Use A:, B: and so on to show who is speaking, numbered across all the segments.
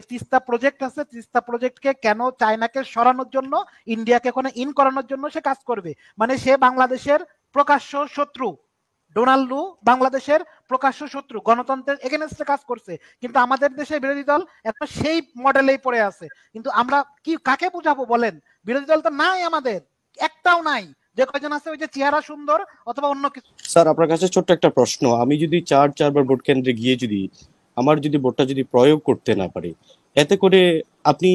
A: Teesta project আছে, তিস্তা প্রজেক্টকে কেন চায়নাকে সরানোর জন্য, ইন্ডিয়াকে ওখানে ইন করানোর জন্য সে কাজ করবে। মানে সে বাংলাদেশের প্রকাশ্য শত্রু। ডোনাল্ডো বাংলাদেশের প্রকাশ্য শত্রু, গণতন্ত্রের এগেনস্টে কাজ করছে। কিন্তু আমাদের দেশে বিরোধী দল এখন সেই মডেলেই পড়ে আছে। কিন্তু আমরা কি কাকে বুঝাবো বলেন? বিরোধী দল তো নাই, আমাদের একটাও নাই। যে কয়জন আছে ওই যে চেহারা সুন্দর অথবা অন্য কিছু।
B: স্যার আপনার কাছে ছোট্ট একটা প্রশ্ন, আমি যদি চারবার ভোট কেন্দ্রে গিয়ে যদি আমার যদি ভোটটা যদি প্রয়োগ করতে না পারি, এতে করে আপনি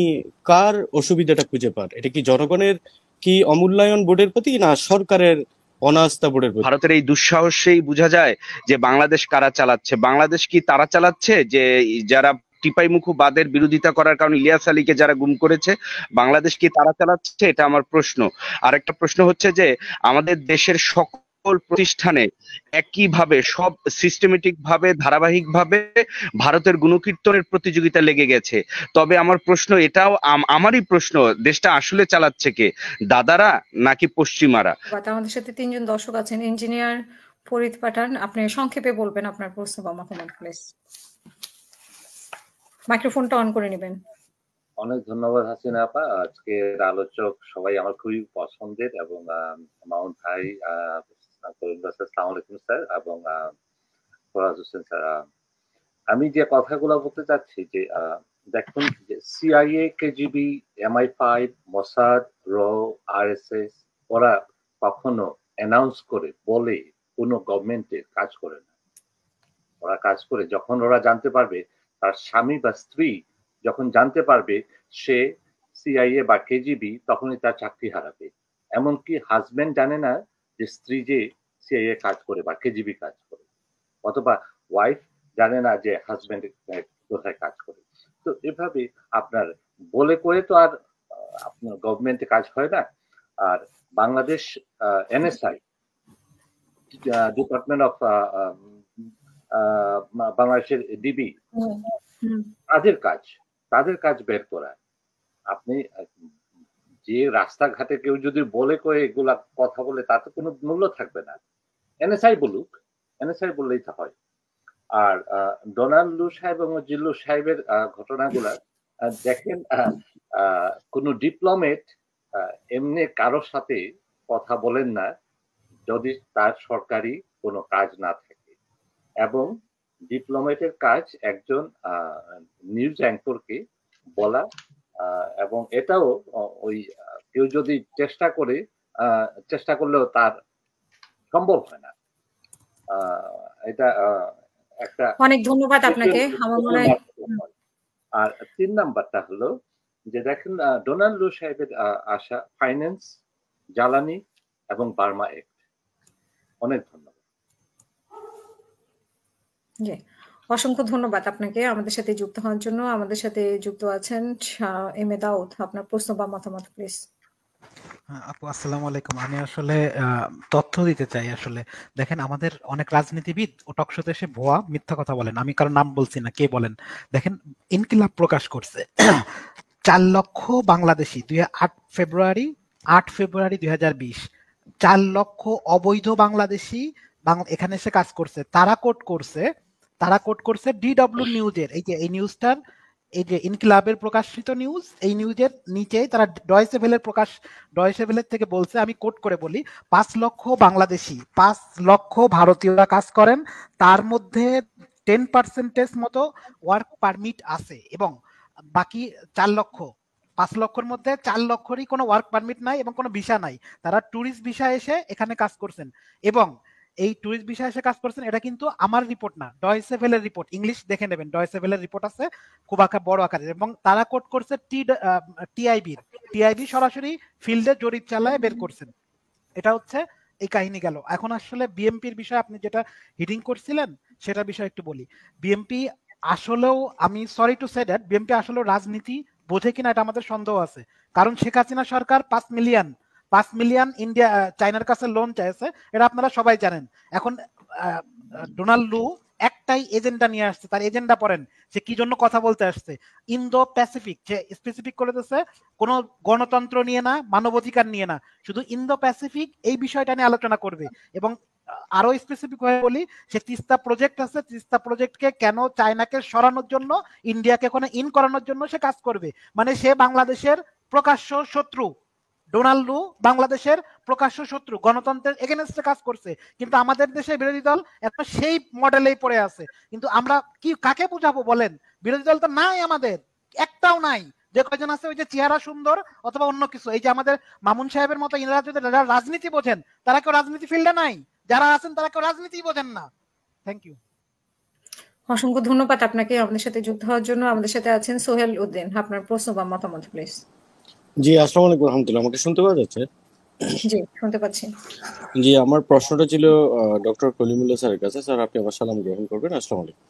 B: কার অসুবিধাটা খুঁজে পান? এটা কি জনগণের কি অমূল্যায়ন বোর্ডের প্রতি, না সরকারের অনাস্থা বোর্ডের প্রতি?
C: ভারতের এই দুঃসাহসেই বোঝা যায় যে বাংলাদেশ কারা চালাচ্ছে। বাংলাদেশ কি তারা চালাচ্ছে যে যারা টিপাইমুখু বাদের বিরোধিতা করার কারণে ইলিয়াস আলীকে যারা গুম করেছে? বাংলাদেশ কি তারা চালাচ্ছে? এটা আমার প্রশ্ন। আরেকটা প্রশ্ন হচ্ছে যে আমাদের দেশের সকল প্রতিষ্ঠানে একইভাবে সব সিস্টেমেটিক ভাবে ধারাবাহিক ভাবে ভারতের গুণকীর্তনের প্রতিযোগিতা লেগে গেছে। তবে আমার প্রশ্ন এটাও, আমারই প্রশ্ন, দেশটা আসলে চালাচ্ছে কে, দাদারা নাকি পশ্চিমারা?
D: আমাদের সাথে তিনজন দর্শক আছেন। ইঞ্জিনিয়ার ফরিদ পাঠান, আপনি সংক্ষেপে বলবেন আপনার প্রশ্ন বা মতামত প্লিজ। মাইক্রোফোনটা অন করে নেবেন।
E: অনেক ধন্যবাদ হাসিনা আপা। আজকের আলোচক সবাই আমার খুবই পছন্দের, এবং মাউন্ট ভাই, আসসালামু আলাইকুম স্যার, এবং ফরাজ হোসেন স্যার। আমি যে কথাগুলো বলতে চাচ্ছি যে দেখুন, সিআইএ, কেজিবি, MI5, মোসাদ, র, RSS ওরা কখনো অ্যানাউন্স করে বলে কোনো গভর্নমেন্টের কাজ করে না। ওরা কাজ করে যখন ওরা জানতে পারবে, তার স্বামী বা স্ত্রী যখন জানতে পারবে সে সিআইএ বা কেজিবি, তখনই তার চাকরি হারাবে। এমনকি হাজবেন্ড জানে না যে স্ত্রী যে সিআইএ কাজ করে বা কেজিবি কাজ করে, অথবা ওয়াইফ জানে না যে হাজবেন্ড কোথায় কাজ করে। তো এভাবে আপনার বলে করে তো আর আপনার গভর্নমেন্টে কাজ হয় না। আর বাংলাদেশ NSI, ডিপার্টমেন্ট অফ বাংলাদেশের ডিবি, তাদের কাজ বের করা। আপনি যে রাস্তাঘাটে কেউ যদি বলে কয়ে এগুলা কথা বলে, তাতে কোনো মূল্য থাকবে না। NSI বলুক, NSI বললেই তো হয়। আর ডোনাল্ডো সাহেব এবং জিল্লু সাহেবের ঘটনাগুলা দেখেন, কোনো ডিপ্লোমেট এমনি কারোর সাথে কথা বলেন না যদি তার সরকারি কোনো কাজ না থাকে। এবং ডিপ্লোমেটের কাজ একজন নিউজ অ্যাঙ্করকে বলা, এবং এটাও ওই কেউ যদি চেষ্টা করলেও তার সম্ভব হয় না। এটা একটা।
D: অনেক ধন্যবাদ আপনাকে। আমার মনে হয়
E: আর 3 নাম্বারটা হলো যে দেখেন, ডোনাল্ডো সাহেবের আশা ফাইন্যান্স, জ্বালানি এবং বার্মা অ্যাক্ট। অনেক ধন্যবাদ।
D: জি, অসংখ্য ধন্যবাদ আপনাকে আমাদের সাথে যুক্ত হওয়ার জন্য। আমাদের সাথে যুক্ত আছেন এম এ দাউদ, আপনার প্রশ্ন বা মতামত প্লিজ।
A: আপু আসসালামু আলাইকুম। আমি আসলে তথ্য দিতে চাই। আসলে দেখেন, আমাদের অনেক রাজনীতিবিদ ও টকশোতে এসে ভুয়া মিথ্যা কথা বলেন। আমি কারো নাম বলছি না, কে বলেন। দেখেন, ইনকিলাব প্রকাশ করছে 4 লক্ষ বাংলাদেশি 8 ফেব্রুয়ারি 2020, 4 লক্ষ অবৈধ বাংলাদেশি এখানে এসে কাজ করছে। তারা কোট করছে DW নিউজের, এই নিউজটার, এই যে ইনকিলাবের প্রকাশিত নিউজ, এই নিউজের নিচেই তারা ডয়েচে ভেলের থেকে বলছে, আমি কোট করে বলি, 5 লক্ষ বাংলাদেশি, 5 লক্ষ ভারতীয়রা কাজ করেন, তার মধ্যে 10% মতো ওয়ার্ক পারমিট আছে, এবং বাকি 5 লক্ষর মধ্যে 4 লক্ষরই কোনো ওয়ার্ক পারমিট নাই এবং কোনো ভিসা নাই। তারা ট্যুরিস্ট ভিসা এসে এখানে কাজ করছেন, এবং এই ট্যুরিস্ট ভিসা এসে কাজ করছেন। এটা কিন্তু আমার রিপোর্ট না, ডয়েচে ভেলের রিপোর্ট, ইংলিশ দেখে নেবেন, ডয়েচে ভেলের রিপোর্ট আছে খুব বড় আকারের। এবং তারা কোট করছে টিআইবি সরাসরি ফিল্ডে জরিপ চালায় বের করছেন। এটা হচ্ছে এই কাহিনী গেল। এখন আসলে বিএমপির বিষয়ে আপনি যেটা হিডিং করছিলেন সেটা বিষয়ে একটু বলি। বিএমপি আসলেও, আমি sorry to say that, BNP আসলেও রাজনীতি বোঝে কিনা এটা আমাদের সন্দেহ আছে। কারণ শেখ হাসিনা সরকার 5 মিলিয়ন ইন্ডিয়া চায়নার কাছে লোন চাইছে, এটা আপনারা সবাই জানেন। এখন ডোনাল্ডো একটাই এজেন্ডা নিয়ে আসছে। তার এজেন্ডা পড়েন, সে কি জন্য কথা বলতে আসছে। ইন্দো প্যাসিফিক, সে স্পেসিফিক করে দিচ্ছে, কোনো গণতন্ত্র নিয়ে না, মানবাধিকার নিয়ে না, শুধু ইন্দো প্যাসিফিক এই বিষয়টা নিয়ে আলোচনা করবে। এবং আরো স্পেসিফিক হয়ে বলি, সে তিস্তা প্রজেক্ট আছে, তিস্তা প্রজেক্টকে কেন চায়নাকে সরানোর জন্য, ইন্ডিয়াকে ওখানে ইন করানোর জন্য সে কাজ করবে। মানে সে বাংলাদেশের প্রকাশ্য শত্রু। ডোনাল্ডো বাংলাদেশের প্রকাশ্য শত্রু, গণতন্ত্রের এগেনস্টে কাজ করছে। কিন্তু আমাদের দেশে বিরোধী দল এখন সেই মডেলেই পড়ে আছে। কিন্তু আমরা কি কাকে বুঝাবো বলেন? বিরোধী দল তো নাই, আমাদের একটাও নাই। যে কয়জন আছে ওই যে চেহারা সুন্দর অথবা অন্য কিছু। এই যে আমাদের মামুন সাহেবের মতো ইনারা যদি রাজনীতি বোঝেন, তারা কেউ রাজনীতি ফিল্ডে নাই। যারা আছেন তারা কেউ রাজনীতি বোঝেন না। Thank you.
D: অসংখ্য ধন্যবাদ আপনাকে আমাদের সাথে যুক্ত হওয়ার জন্য। আমাদের সাথে আছেন সোহেল উদ্দিন, আপনার প্রশ্ন বা মতামত প্লিজ।
B: জি, আসসালামু আলাইকুম রহমতুল্লাহ। আমাকে শুনতে পাওয়া যাচ্ছে?
D: জি, শুনতে পাচ্ছি।
B: জি, আমার প্রশ্নটা ছিল ডক্টর কলিমুল্লাহ স্যারের কাছে। স্যার, আপনি আমার সালাম গ্রহণ করবেন। আসসালামু আলাইকুম।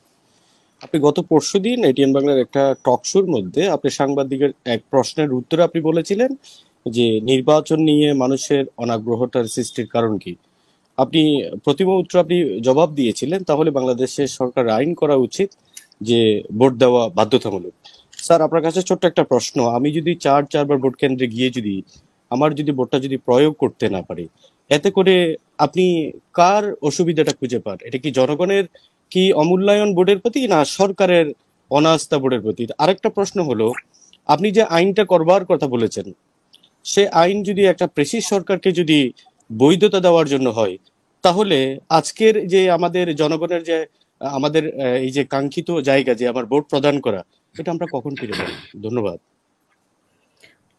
B: আপনি গত পরশুদিন এটিএন বাংলার একটা টক শোর মধ্যে আপনি সাংবাদিকের এক প্রশ্নের উত্তরে আপনি বলেছিলেন যে নির্বাচন নিয়ে মানুষের অনাগ্রহটার সৃষ্টির কারণ কি। আপনি প্রতিমা উত্তর আপনি জবাব দিয়েছিলেন, তাহলে বাংলাদেশের সরকার আইন করা উচিত যে ভোট দেওয়া বাধ্যতামূলক। স্যার, আপনার কাছে ছোট্ট একটা প্রশ্ন। আমি যদি চারবার ভোট কেন্দ্রে গিয়ে যদি আমার যদি ভোটটা যদি প্রয়োগ করতে না পারি, এতে করে আপনি কার অসুবিধাটা খুঁজে পান? এটা কি জনগণের কি অমূল্যায়ন বোর্ডের প্রতি, না সরকারের অনাস্থা বোর্ডের প্রতি? আরেকটা প্রশ্ন হলো, আপনি যে আইনটা করবার কথা বলেছেন, সে আইন যদি একটা প্রেসিস সরকারকে যদি বৈধতা দেওয়ার জন্য হয়, তাহলে আজকের যে আমাদের জনগণের যে আমাদের এই যে কাঙ্ক্ষিত জায়গা যে আমার ভোট প্রদান করা, এটা আমরা কখন ফিরে পাবো? ধন্যবাদ।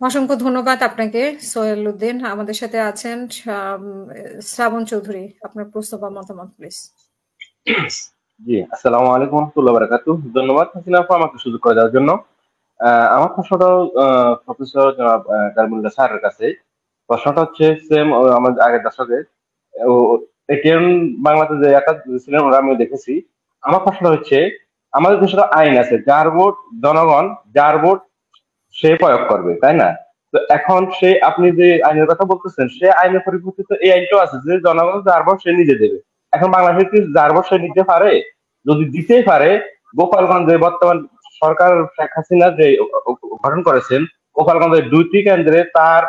D: অসংখ্য ধন্যবাদ আপনাকে সোহেল উদ্দিন। আমাদের সাথে আছেন শ্রাবণ চৌধুরী, আপনার প্রশ্ন বা মতামত প্লিজ।
F: জি, আসসালামু আলাইকুম ওয়া বারাকাতুহু। ধন্যবাদ হাসিনা আপু আমাকে সুযোগ করে দেওয়ার জন্য। আমার প্রশ্নটা প্রফেসর জনাব কারিমুল্লাহ স্যারের কাছে। প্রশ্নটা হচ্ছে সেম আমাদের আগের দশকে এটিএন বাংলাতে যে একা ছিলেন ওরা আমি দেখেছি। আমার প্রশ্নটা হচ্ছে, আমাদের দেশের আইন আছে, যার ভোট জনগণ, যার ভোট সে প্রয়োগ করবে, তাই না? তো এখন সে, আপনি যে আইনের কথা বলতেছেন, সে আইনের পরিপ্রেক্ষিতে এই আইনটাও আছে যে জনগণ যার ভোট সে নিজে দেবে। এখন বাংলাদেশে কি যার ভোট সে নিতে পারে? যদি দিতেই পারে, গোপালগঞ্জে বর্তমান সরকার শেখ হাসিনা যে গঠন করেছেন, গোপালগঞ্জের 2টি কেন্দ্রে তার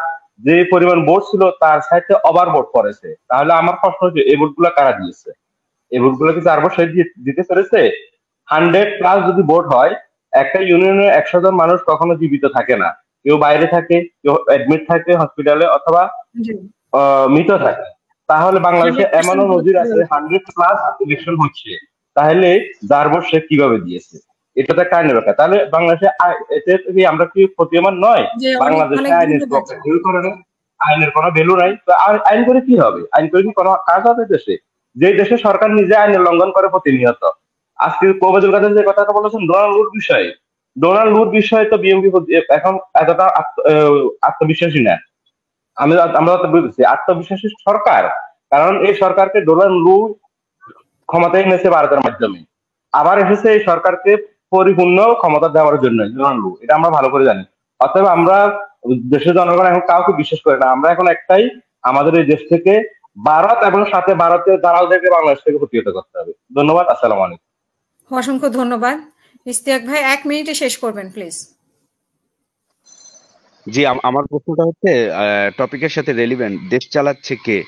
F: যে পরিমাণ ভোট ছিল তার সাথে ওভার ভোট করেছে। তাহলে আমার প্রশ্ন হচ্ছে, এই ভোট গুলা কারা দিয়েছে? এই ভোট গুলো কি যার ভোট সে দিতে পেরেছে? 100+ যদি ভোট হয়, একটা ইউনিয়নে 100 জন মানুষ কখনো জীবিত থাকে না। কেউ বাইরে থাকে, কেউ অ্যাডমিট থাকে হসপিটালে, অথবা মৃত থাকে। তাহলে বাংলাদেশে এমনও নজির আছে 100+ ইলেকশন হচ্ছে। তাহলে যার ভোট সে কিভাবে দিয়েছে? এটা তো একটা আইনের ব্যাপার। তাহলে বাংলাদেশে এতে কি আমরা কি প্রতীয়মান নয়? বাংলাদেশে আইনের আইনের কোনো ভ্যালু নাই। তো আইন করে কি হবে? আইন করে কি কোনো কাজ হবে দেশে? যে দেশে সরকার নিজে আইনের লঙ্ঘন করে প্রতিনিয়ত। আজকে কবির কাছে যে কথাটা বলেছেন ডোনাল্ড বিষয়ে, ডোনাল্ড বিষয়ে তো বিএনপি এখন এতটা আত্মবিশ্বাসী না। আমরা বুঝেছি আত্মবিশ্বাসী সরকার, কারণ এই সরকারকে ডোনাল্ড ক্ষমতায় এনেছে ভারতের মাধ্যমে, আবার এসেছে এই সরকারকে পরিপূর্ণ ক্ষমতা দেওয়ার জন্য ডোনাল্ড। এটা আমরা ভালো করে জানি। অতএব আমরা দেশের জনগণ এখন কাউকে বিশ্বাস করে না। আমরা এখন একটাই, আমাদের এই দেশ থেকে ভারত এবং সাথে ভারতের দালালদেরকে বাংলাদেশ থেকে প্রতিহত করতে হবে। ধন্যবাদ। আসসালামু আলাইকুম।
D: অসংখ্য ধন্যবাদ। ইশতিয়াক ভাই 1 মিনিটে শেষ করবেন প্লিজ।
C: জি, আমার প্রশ্নটা হচ্ছে টপিকের সাথে রেলিভেন্ট। দেশ চালাচ্ছে কে?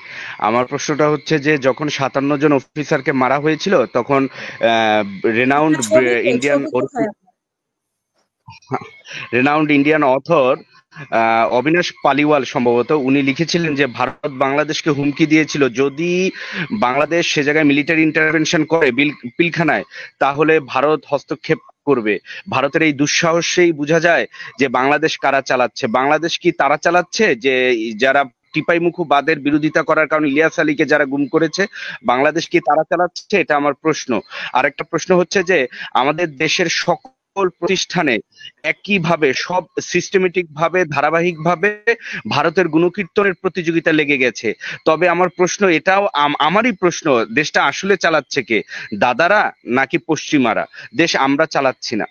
C: আমার প্রশ্নটা হচ্ছে যে যখন 57 জন অফিসারকে মারা হয়েছিল, তখন renowned Indian author Abinash Paliwal সম্ভবত উনি লিখেছিলেন যে ভারত বাংলাদেশকে হুমকি দিয়েছিল, যদি বাংলাদেশ সে জায়গায় মিলিটারি ইন্টারভেনশন করে পিলখানায়, তাহলে ভারত হস্তক্ষেপ করবে। ভারতের এই দুঃসাহসেই বোঝা যায় যে বাংলাদেশ কারা চালাচ্ছে। বাংলাদেশ কি তারা চালাচ্ছে যে যারা টিপাইমুখু বাদের বিরোধিতা করার কারণে ইলিয়াস আলীকে যারা গুম করেছে? বাংলাদেশ কি তারা চালাচ্ছে? এটা আমার প্রশ্ন। আরেকটা প্রশ্ন হচ্ছে যে আমাদের দেশের সকল প্রতিষ্ঠানে একইভাবে সব সিস্টেমেটিক ভাবে ধারাবাহিকভাবে ভারতের গুণকীর্তনের প্রতিযোগিতা লেগে গেছে। তবে আমার প্রশ্ন এটাও, আমারই প্রশ্ন, দেশটা আসলে চালাচ্ছে কে? দাদারা নাকি পশ্চিমারা? দেশ আমরা চালাচ্ছি না।